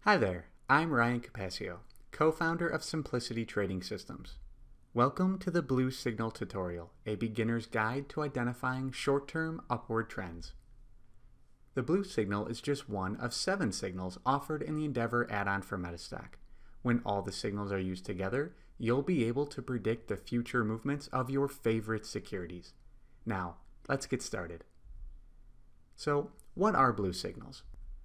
Hi there, I'm Ryan Capaccio, co-founder of Simplicity Trading Systems. Welcome to the Blue Signal tutorial, a beginner's guide to identifying short-term upward trends. The blue signal is just one of 7 signals offered in the Endeavor add-on for Metastack. When all the signals are used together, you'll be able to predict the future movements of your favorite securities. Now, let's get started. So, what are blue signals?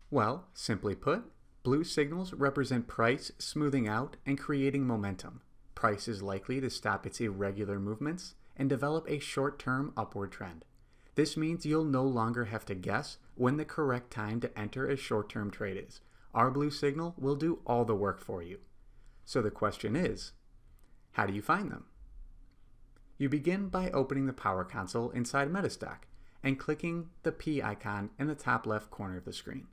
Well, simply put, blue signals represent price smoothing out and creating momentum. Price is likely to stop its irregular movements and develop a short-term upward trend. This means you'll no longer have to guess when the correct time to enter a short-term trade is. Our blue signal will do all the work for you. So the question is, how do you find them? You begin by opening the Power Console inside Metastack and clicking the P icon in the top left corner of the screen.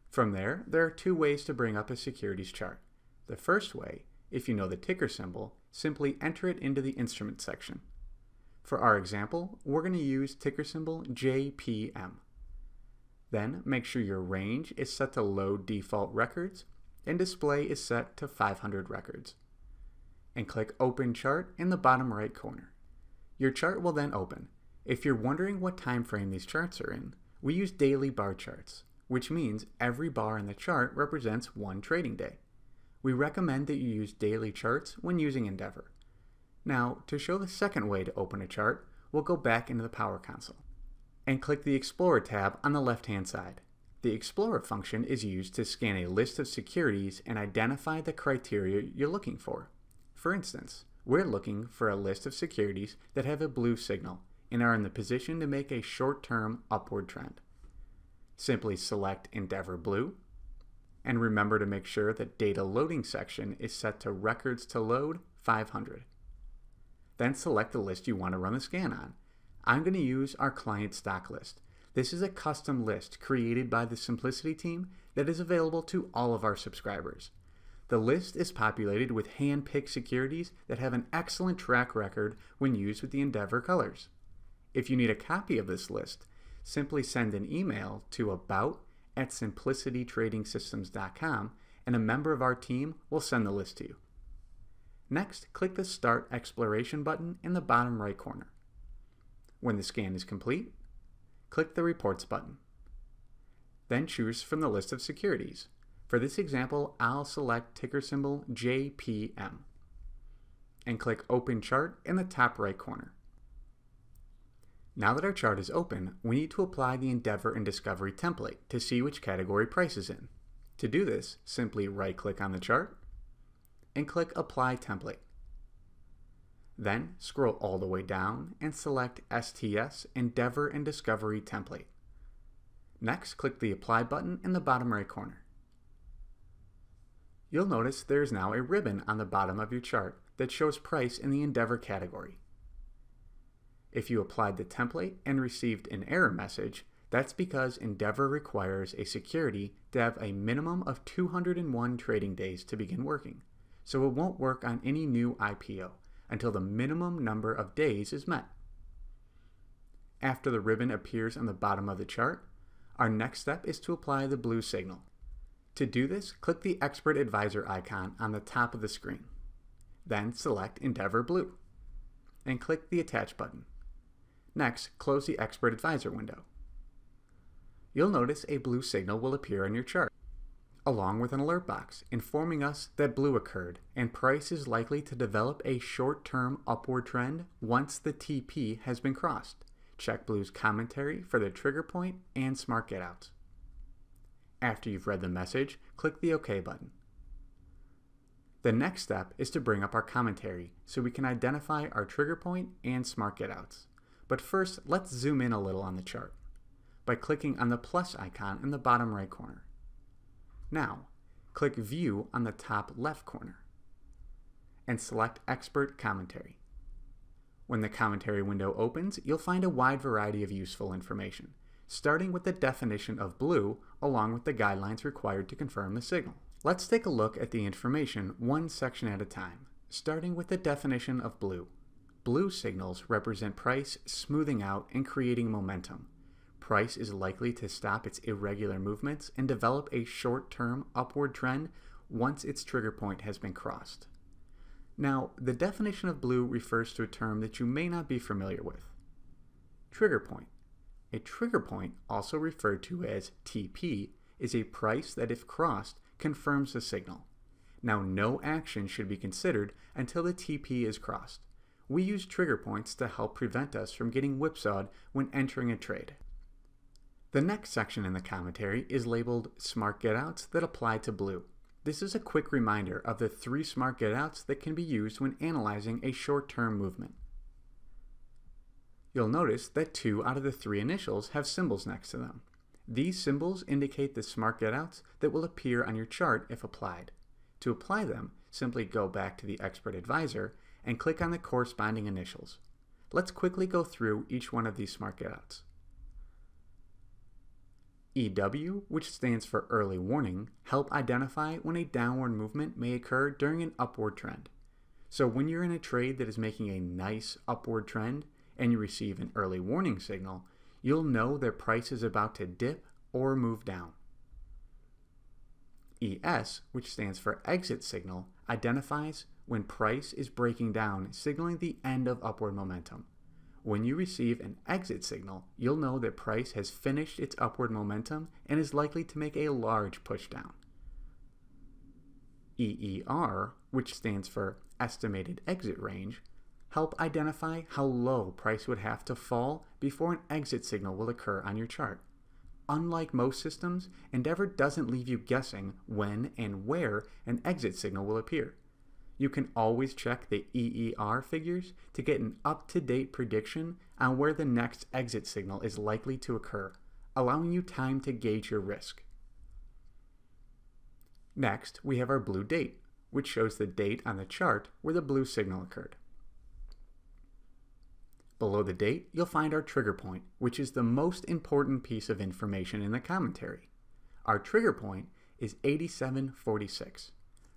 From there are 2 ways to bring up a securities chart. The first way, if you know the ticker symbol, simply enter it into the instrument section. For our example, we're going to use ticker symbol JPM. Then make sure your range is set to load default records and display is set to 500 records. And click Open Chart in the bottom right corner. Your chart will then open. If you're wondering what time frame these charts are in, we use daily bar charts, which means every bar in the chart represents 1 trading day. We recommend that you use daily charts when using Endeavor. Now, to show the second way to open a chart, we'll go back into the Power Console and click the Explorer tab on the left-hand side. The Explorer function is used to scan a list of securities and identify the criteria you're looking for. For instance, we're looking for a list of securities that have a blue signal and are in the position to make a short-term upward trend. Simply select Endeavor Blue, and remember to make sure that Data Loading section is set to Records to Load 500. Then select the list you want to run the scan on. I'm going to use our client stock list. This is a custom list created by the Simplicity team that is available to all of our subscribers. The list is populated with hand-picked securities that have an excellent track record when used with the Endeavor colors. If you need a copy of this list, simply send an email to about@simplicitytradingsystems.com and a member of our team will send the list to you. Next, click the Start Exploration button in the bottom right corner. When the scan is complete, click the Reports button. Then choose from the list of securities. For this example, I'll select ticker symbol JPM and click Open Chart in the top right corner. Now that our chart is open, we need to apply the Endeavor and Discovery template to see which category price is in. To do this, simply right-click on the chart and click Apply Template. Then scroll all the way down and select STS Endeavor and Discovery Template. Next, click the Apply button in the bottom right corner. You'll notice there is now a ribbon on the bottom of your chart that shows price in the Endeavor category. If you applied the template and received an error message, that's because Endeavor requires a security to have a minimum of 201 trading days to begin working, so it won't work on any new IPO until the minimum number of days is met. After the ribbon appears on the bottom of the chart, our next step is to apply the blue signal. To do this, click the Expert Advisor icon on the top of the screen. Then select Endeavor Blue and click the Attach button. Next, close the Expert Advisor window. You'll notice a blue signal will appear on your chart, along with an alert box informing us that blue occurred and price is likely to develop a short-term upward trend once the TP has been crossed. Check Blue's commentary for the trigger point and smart getouts. After you've read the message, click the OK button. The next step is to bring up our commentary so we can identify our trigger point and smart getouts. But first, let's zoom in a little on the chart by clicking on the plus icon in the bottom right corner. Now, click View on the top left corner and select Expert Commentary. When the commentary window opens, you'll find a wide variety of useful information, starting with the definition of blue along with the guidelines required to confirm the signal. Let's take a look at the information one section at a time, starting with the definition of blue. Blue signals represent price smoothing out and creating momentum. price is likely to stop its irregular movements and develop a short-term upward trend once its trigger point has been crossed. Now, the definition of blue refers to a term that you may not be familiar with. Trigger point. A trigger point, also referred to as TP, is a price that, if crossed, confirms the signal. Now, no action should be considered until the TP is crossed. We use trigger points to help prevent us from getting whipsawed when entering a trade. The next section in the commentary is labeled Smart Getouts that apply to blue. This is a quick reminder of the 3 smart getouts that can be used when analyzing a short-term movement. You'll notice that 2 out of the 3 initials have symbols next to them. These symbols indicate the smart getouts that will appear on your chart if applied. To apply them, simply go back to the Expert Advisor and click on the corresponding initials. Let's quickly go through each one of these smart getouts. EW, which stands for early warning, help identify when a downward movement may occur during an upward trend. So when you're in a trade that is making a nice upward trend and you receive an early warning signal, you'll know that price is about to dip or move down. ES, which stands for exit signal, identifies when price is breaking down, signaling the end of upward momentum. When you receive an exit signal, you'll know that price has finished its upward momentum and is likely to make a large push down. EER, which stands for estimated exit range, help identify how low price would have to fall before an exit signal will occur on your chart. Unlike most systems, Endeavor doesn't leave you guessing when and where an exit signal will appear. You can always check the EER figures to get an up-to-date prediction on where the next exit signal is likely to occur, allowing you time to gauge your risk. Next, we have our blue date, which shows the date on the chart where the blue signal occurred. Below the date, you'll find our trigger point, which is the most important piece of information in the commentary. Our trigger point is 87.46.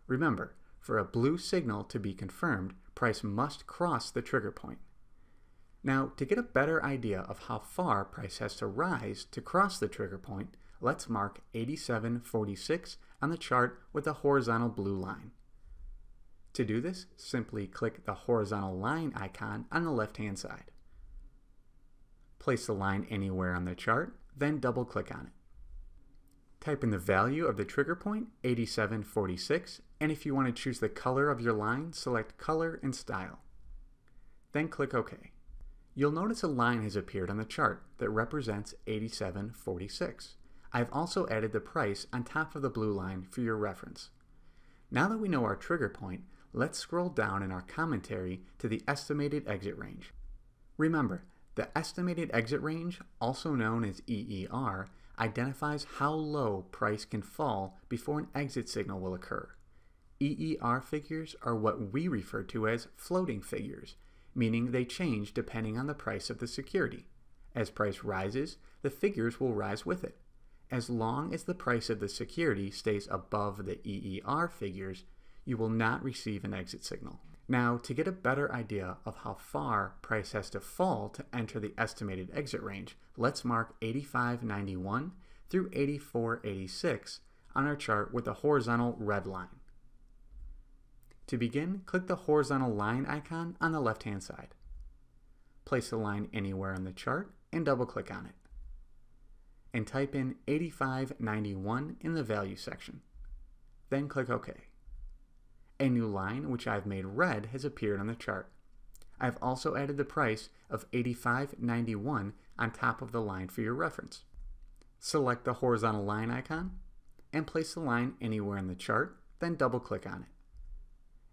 Remember, for a blue signal to be confirmed, price must cross the trigger point. Now, to get a better idea of how far price has to rise to cross the trigger point, let's mark 87.46 on the chart with a horizontal blue line. To do this, simply click the horizontal line icon on the left-hand side. Place the line anywhere on the chart, then double-click on it. Type in the value of the trigger point, 87.46, and if you want to choose the color of your line, select Color and Style. Then click OK. You'll notice a line has appeared on the chart that represents 87.46. I've also added the price on top of the blue line for your reference. Now that we know our trigger point, let's scroll down in our commentary to the estimated exit range. Remember, the estimated exit range, also known as EER, identifies how low price can fall before an exit signal will occur. EER figures are what we refer to as floating figures, meaning they change depending on the price of the security. As price rises, the figures will rise with it. As long as the price of the security stays above the EER figures, you will not receive an exit signal. Now, to get a better idea of how far price has to fall to enter the estimated exit range, let's mark 85.91 through 84.86 on our chart with a horizontal red line. To begin, click the horizontal line icon on the left-hand side. Place the line anywhere on the chart and double-click on it. And type in 85.91 in the value section. Then click OK. A new line, which I've made red, has appeared on the chart. I've also added the price of 85.91 on top of the line for your reference. Select the horizontal line icon and place the line anywhere in the chart, then double-click on it.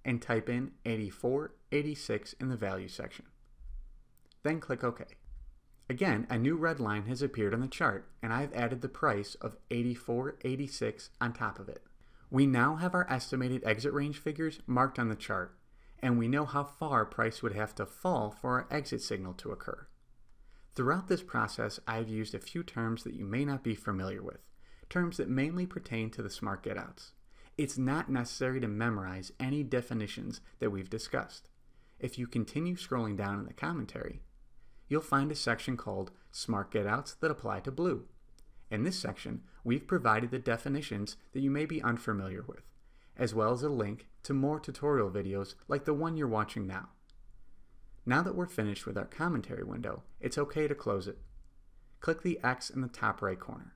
And type in 84.86 in the value section. Then click OK. Again, a new red line has appeared on the chart, and I've added the price of 84.86 on top of it. We now have our estimated exit range figures marked on the chart, and we know how far price would have to fall for our exit signal to occur. Throughout this process, I've used a few terms that you may not be familiar with, terms that mainly pertain to the smart getouts. It's not necessary to memorize any definitions that we've discussed. If you continue scrolling down in the commentary, you'll find a section called Smart Getouts that apply to blue. In this section, we've provided the definitions that you may be unfamiliar with, as well as a link to more tutorial videos like the one you're watching now. Now that we're finished with our commentary window, it's okay to close it. Click the X in the top right corner.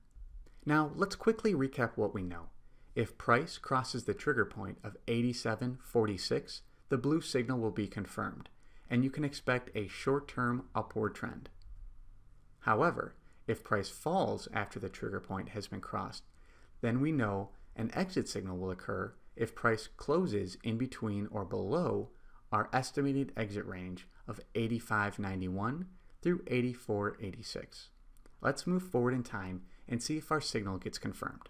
Now let's quickly recap what we know. If price crosses the trigger point of 87.46, the blue signal will be confirmed, and you can expect a short-term upward trend. However, if price falls after the trigger point has been crossed, then we know an exit signal will occur if price closes in between or below our estimated exit range of 85.91 through 84.86. Let's move forward in time and see if our signal gets confirmed.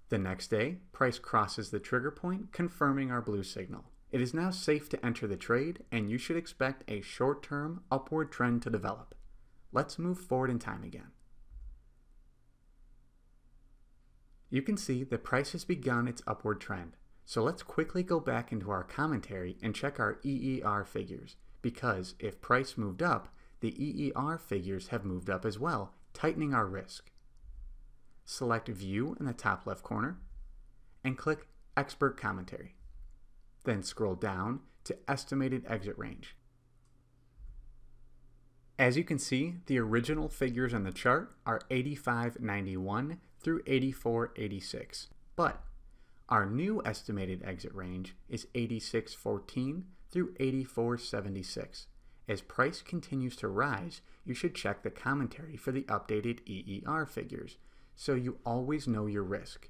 The next day, price crosses the trigger point, confirming our blue signal. It is now safe to enter the trade, and you should expect a short-term upward trend to develop. Let's move forward in time again. You can see the price has begun its upward trend. So let's quickly go back into our commentary and check our EER figures, because if price moved up, the EER figures have moved up as well, tightening our risk. Select View in the top left corner and click Expert Commentary. Then scroll down to Estimated Exit Range. As you can see, the original figures on the chart are 85.91 through 84.86, but our new estimated exit range is 86.14 through 84.76. As price continues to rise, you should check the commentary for the updated EER figures, so you always know your risk.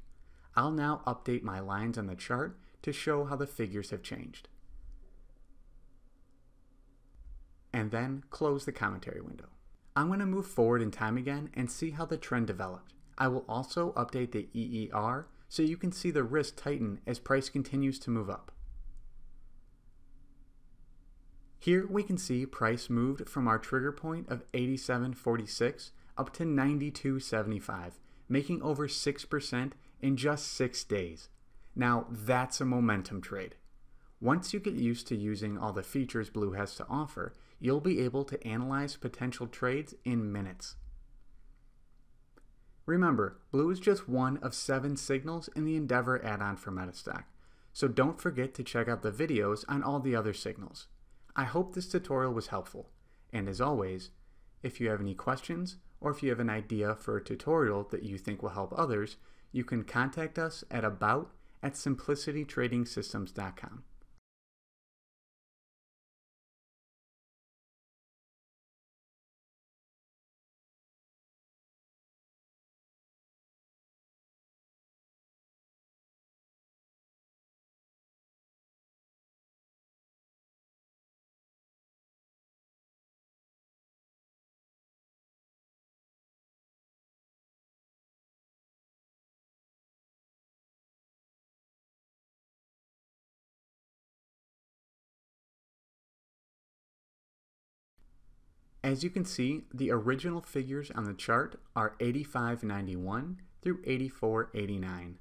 I'll now update my lines on the chart to show how the figures have changed. And then close the commentary window. I'm going to move forward in time again and see how the trend developed. I will also update the EER so you can see the risk tighten as price continues to move up. Here we can see price moved from our trigger point of 87.46 up to 92.75, making over 6% in just 6 days. Now that's a momentum trade. Once you get used to using all the features Blue has to offer, you'll be able to analyze potential trades in minutes. Remember, Blue is just one of 7 signals in the Endeavor add-on for Metastack, so don't forget to check out the videos on all the other signals. I hope this tutorial was helpful, and as always, if you have any questions or if you have an idea for a tutorial that you think will help others, you can contact us at about@simplicitytradingsystems.com. As you can see, the original figures on the chart are 85.91 through 84.89.